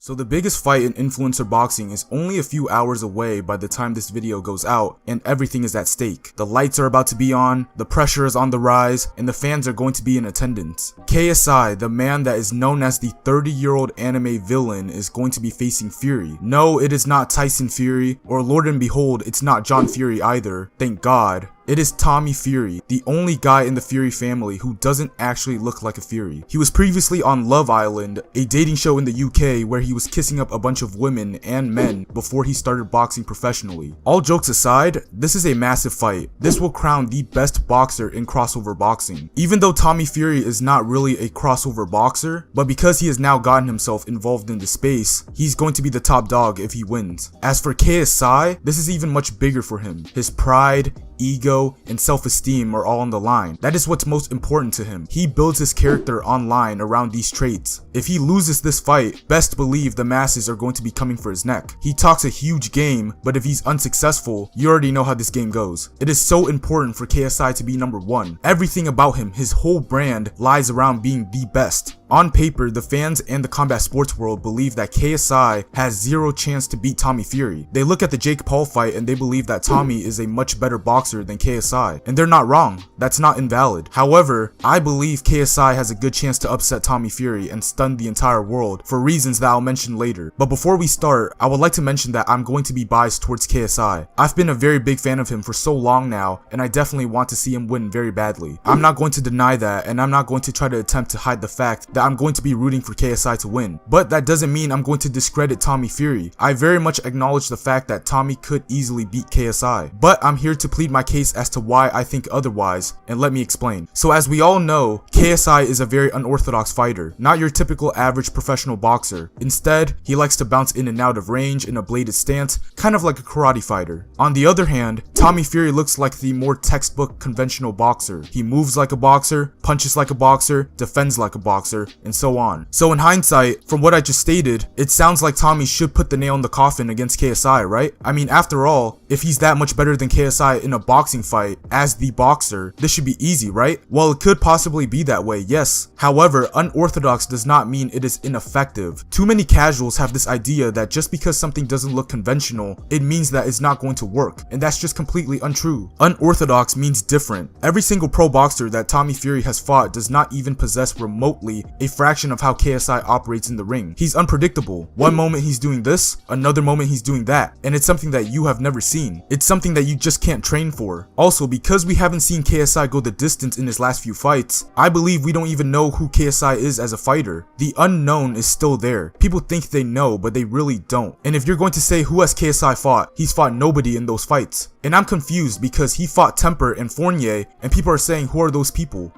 So the biggest fight in influencer boxing is only a few hours away by the time this video goes out, and everything is at stake. The lights are about to be on, the pressure is on the rise, and the fans are going to be in attendance. KSI, the man that is known as the 30-year-old anime villain, is going to be facing Fury. No, it is not Tyson Fury, or Lord and behold, it's not John Fury either, thank God. It is Tommy Fury, the only guy in the Fury family who doesn't actually look like a Fury. He was previously on Love Island, a dating show in the UK where he was kissing up a bunch of women and men before he started boxing professionally. All jokes aside, this is a massive fight. This will crown the best boxer in crossover boxing. Even though Tommy Fury is not really a crossover boxer, but because he has now gotten himself involved in the space, he's going to be the top dog if he wins. As for KSI, this is even much bigger for him. His pride, ego, and self-esteem are all on the line. That is what's most important to him. He builds his character online around these traits. If he loses this fight, best believe the masses are going to be coming for his neck. He talks a huge game, but if he's unsuccessful, you already know how this game goes. It is so important for KSI to be number one. Everything about him, his whole brand, lies around being the best. On paper, the fans and the combat sports world believe that KSI has zero chance to beat Tommy Fury. They look at the Jake Paul fight and they believe that Tommy is a much better boxer than KSI. And they're not wrong. That's not invalid. However, I believe KSI has a good chance to upset Tommy Fury and stun the entire world for reasons that I'll mention later. But before we start, I would like to mention that I'm going to be biased towards KSI. I've been a very big fan of him for so long now, and I definitely want to see him win very badly. I'm not going to deny that, and I'm not going to try to attempt to hide the fact that I'm going to be rooting for KSI to win. But that doesn't mean I'm going to discredit Tommy Fury. I very much acknowledge the fact that Tommy could easily beat KSI. But I'm here to plead my case as to why I think otherwise, and let me explain. So as we all know, KSI is a very unorthodox fighter, not your typical average professional boxer. Instead, he likes to bounce in and out of range in a bladed stance, kind of like a karate fighter. On the other hand, Tommy Fury looks like the more textbook conventional boxer. He moves like a boxer, punches like a boxer, defends like a boxer, and so on. So in hindsight, from what I just stated, it sounds like Tommy should put the nail in the coffin against KSI, right? I mean, after all, if he's that much better than KSI in a boxing fight as the boxer, this should be easy, right? Well, it could possibly be that way, yes. However, unorthodox does not mean it is ineffective. Too many casuals have this idea that just because something doesn't look conventional, it means that it's not going to work, and that's just completely untrue. Unorthodox means different. Every single pro boxer that Tommy Fury has fought does not even possess remotely a fraction of how KSI operates in the ring. He's unpredictable. One moment he's doing this, another moment he's doing that, and it's something that you have never seen. It's something that you just can't train for. Also, because we haven't seen KSI go the distance in his last few fights, I believe we don't even know who KSI is as a fighter. The unknown is still there. People think they know, but they really don't. And if you're going to say who has KSI fought, he's fought nobody in those fights. And I'm confused because he fought Temper and Fournier, and people are saying, who are those people?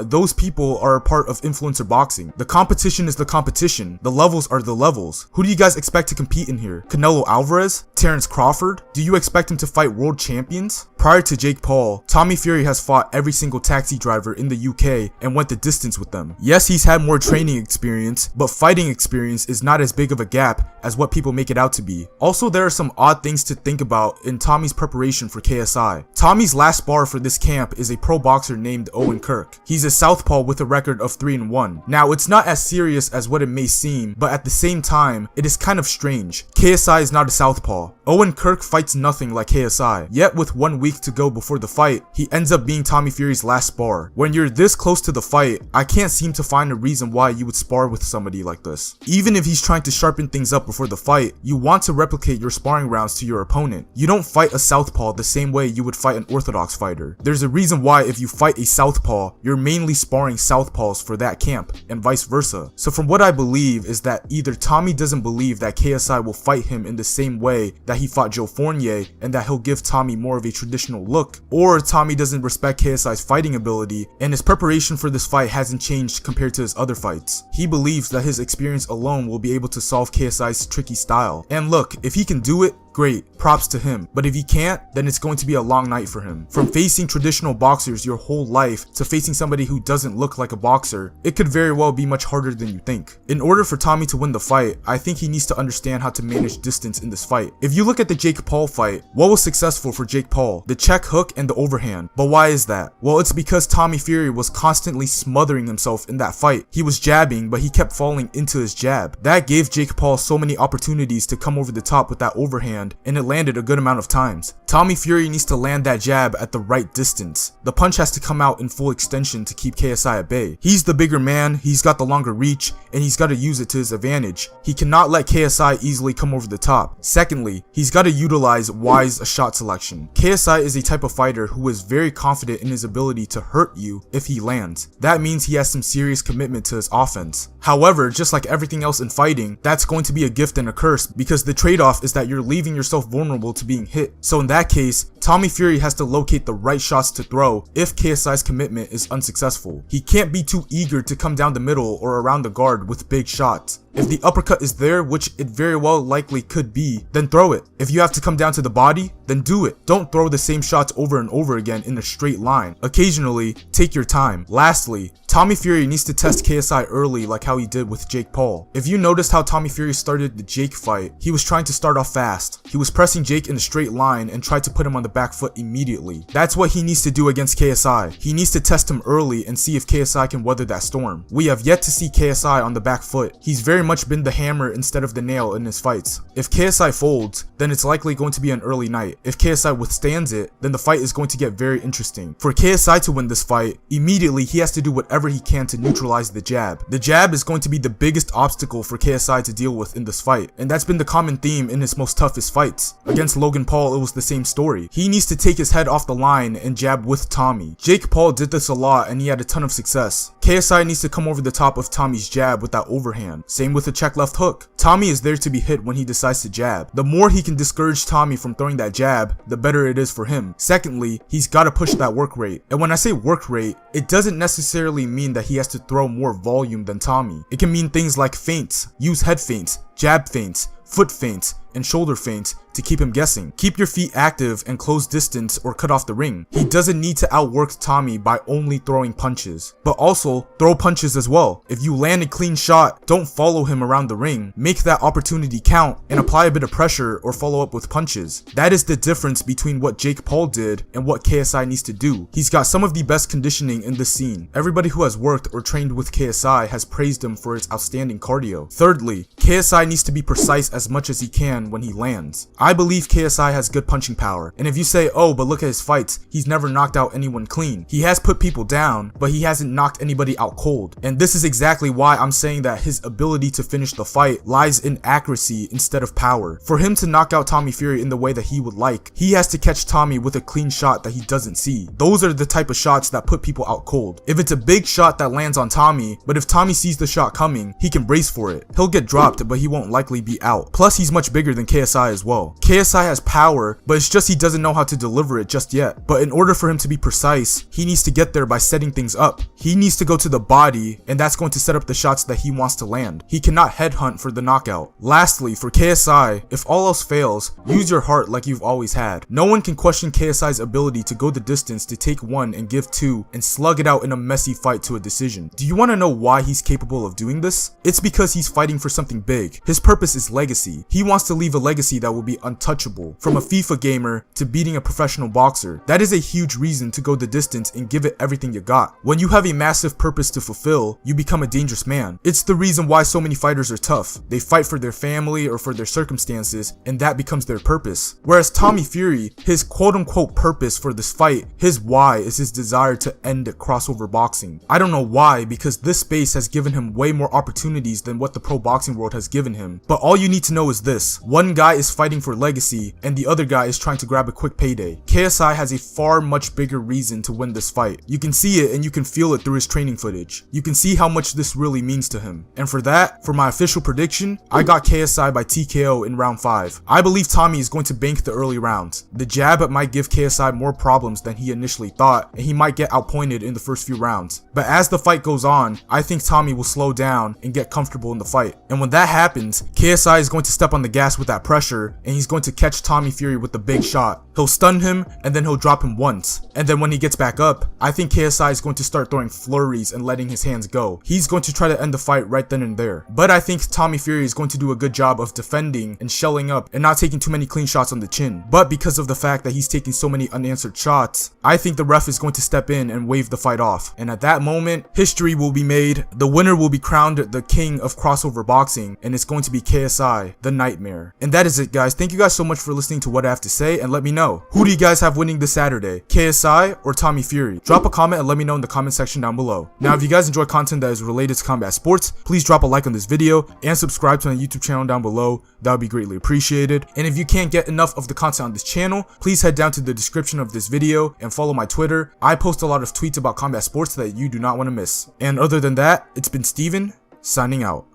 Those people are a part of influencer boxing. The competition is the competition. The levels are the levels. Who do you guys expect to compete in here? Canelo Alvarez? Terrence Crawford? Do you expect him to fight world champions? Prior to Jake Paul, Tommy Fury has fought every single taxi driver in the UK and went the distance with them. Yes, he's had more training experience, but fighting experience is not as big of a gap as what people make it out to be. Also, there are some odd things to think about in Tommy's preparation for KSI. Tommy's last spar for this camp is a pro boxer named Owen Kirk. He's a southpaw with a record of 3-1. Now, it's not as serious as what it may seem, but at the same time, it is kind of strange. KSI is not a southpaw. Owen Kirk fights nothing like KSI, yet with 1 week to go before the fight, he ends up being Tommy Fury's last spar. When you're this close to the fight, I can't seem to find a reason why you would spar with somebody like this. Even if he's trying to sharpen things up before the fight, you want to replicate your sparring rounds to your opponent. You don't fight a southpaw the same way you would fight an orthodox fighter. There's a reason why if you fight a southpaw, you're mainly sparring southpaws for that camp, and vice versa. So from what I believe is that either Tommy doesn't believe that KSI will fight him in the same way that he fought Joe Fournier, and that he'll give Tommy more of a traditional look, or Tommy doesn't respect KSI's fighting ability, and his preparation for this fight hasn't changed compared to his other fights. He believes that his experience alone will be able to solve KSI's tricky style. And look, if he can do it, great, props to him. But if he can't, then it's going to be a long night for him. From facing traditional boxers your whole life to facing somebody who doesn't look like a boxer, it could very well be much harder than you think. In order for Tommy to win the fight, I think he needs to understand how to manage distance in this fight. If you look at the Jake Paul fight, what was successful for Jake Paul? The check hook and the overhand. But why is that? Well, it's because Tommy Fury was constantly smothering himself in that fight. He was jabbing, but he kept falling into his jab. That gave Jake Paul so many opportunities to come over the top with that overhand, and it landed a good amount of times. Tommy Fury needs to land that jab at the right distance. The punch has to come out in full extension to keep KSI at bay. He's the bigger man, he's got the longer reach, and he's got to use it to his advantage. He cannot let KSI easily come over the top. Secondly, he's got to utilize wise shot selection. KSI is a type of fighter who is very confident in his ability to hurt you if he lands. That means he has some serious commitment to his offense. However, just like everything else in fighting, that's going to be a gift and a curse, because the trade-off is that you're leaving yourself vulnerable to being hit. So in that case, Tommy Fury has to locate the right shots to throw if KSI's commitment is unsuccessful. He can't be too eager to come down the middle or around the guard with big shots. If the uppercut is there, which it very well likely could be, then throw it. If you have to come down to the body, then do it. Don't throw the same shots over and over again in a straight line. Occasionally, take your time. Lastly, Tommy Fury needs to test KSI early like how he did with Jake Paul. If you noticed how Tommy Fury started the Jake fight, he was trying to start off fast. He was pressing Jake in a straight line and tried to put him on the back foot immediately. That's what he needs to do against KSI. He needs to test him early and see if KSI can weather that storm. We have yet to see KSI on the back foot. He's very much been the hammer instead of the nail in his fights. If KSI folds, then it's likely going to be an early night. If KSI withstands it, then the fight is going to get very interesting. For KSI to win this fight, immediately he has to do whatever he can to neutralize the jab. The jab is going to be the biggest obstacle for KSI to deal with in this fight, and that's been the common theme in his most toughest fights. Against Logan Paul, it was the same story. He needs to take his head off the line and jab with Tommy. Jake Paul did this a lot and he had a ton of success. KSI needs to come over the top of Tommy's jab with that overhand. Same with the check left hook. Tommy is there to be hit when he decides to jab. The more he can discourage Tommy from throwing that jab, the better it is for him. Secondly, he's got to push that work rate. And when I say work rate, it doesn't necessarily mean that he has to throw more volume than Tommy. It can mean things like feints, use head feints, jab feints, foot feints, and shoulder feints to keep him guessing. Keep your feet active and close distance or cut off the ring. He doesn't need to outwork Tommy by only throwing punches, but also throw punches as well. If you land a clean shot, don't follow him around the ring. Make that opportunity count and apply a bit of pressure or follow up with punches. That is the difference between what Jake Paul did and what KSI needs to do. He's got some of the best conditioning in this scene. Everybody who has worked or trained with KSI has praised him for his outstanding cardio. Thirdly, KSI needs to be precise as much as he can when he lands. I believe KSI has good punching power, and if you say, oh, but look at his fights, he's never knocked out anyone clean. He has put people down, but he hasn't knocked anybody out cold. And this is exactly why I'm saying that his ability to finish the fight lies in accuracy instead of power. For him to knock out Tommy Fury in the way that he would like, he has to catch Tommy with a clean shot that he doesn't see. Those are the type of shots that put people out cold. If it's a big shot that lands on Tommy, but if Tommy sees the shot coming, he can brace for it. He'll get dropped, but he won't likely be out. Plus, he's much bigger than KSI as well. KSI has power, but it's just he doesn't know how to deliver it just yet. But in order for him to be precise, he needs to get there by setting things up. He needs to go to the body, and that's going to set up the shots that he wants to land. He cannot headhunt for the knockout. Lastly, for KSI, if all else fails, use your heart like you've always had. No one can question KSI's ability to go the distance to take one and give two and slug it out in a messy fight to a decision. Do you want to know why he's capable of doing this? It's because he's fighting for something big. His purpose is legacy. He wants to leave a legacy that will be untouchable. From a FIFA gamer to beating a professional boxer, that is a huge reason to go the distance and give it everything you got. When you have a massive purpose to fulfill, you become a dangerous man. It's the reason why so many fighters are tough. They fight for their family or for their circumstances, and that becomes their purpose. Whereas Tommy Fury, his quote-unquote purpose for this fight, his why is his desire to end crossover boxing. I don't know why, because this space has given him way more opportunities than what the pro boxing world has given him. But all you need to know is this: one guy is fighting for legacy and the other guy is trying to grab a quick payday. KSI has a far much bigger reason to win this fight. You can see it and you can feel it through his training footage. You can see how much this really means to him. And for that, for my official prediction, I got KSI by TKO in round 5. I believe Tommy is going to bank the early rounds. The jab might give KSI more problems than he initially thought, and he might get outpointed in the first few rounds. But as the fight goes on, I think Tommy will slow down and get comfortable in the fight. And when that happens, KSI is going to step on the gas with with that pressure, and he's going to catch Tommy Fury with the big shot. He'll stun him, and then he'll drop him once. And then when he gets back up, I think KSI is going to start throwing flurries and letting his hands go. He's going to try to end the fight right then and there. But I think Tommy Fury is going to do a good job of defending and shelling up and not taking too many clean shots on the chin. But because of the fact that he's taking so many unanswered shots, I think the ref is going to step in and wave the fight off. And at that moment, history will be made. The winner will be crowned the king of crossover boxing, and it's going to be KSI, the Nightmare. And that is it, guys. Thank you guys so much for listening to what I have to say, and let me know, who do you guys have winning this Saturday? KSI or Tommy Fury? Drop a comment and let me know in the comment section down below. Now, if you guys enjoy content that is related to combat sports, please drop a like on this video and subscribe to my YouTube channel down below. That would be greatly appreciated. And if you can't get enough of the content on this channel, please head down to the description of this video and follow my Twitter. I post a lot of tweets about combat sports that you do not want to miss. And other than that, it's been Steven, signing out.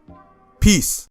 Peace.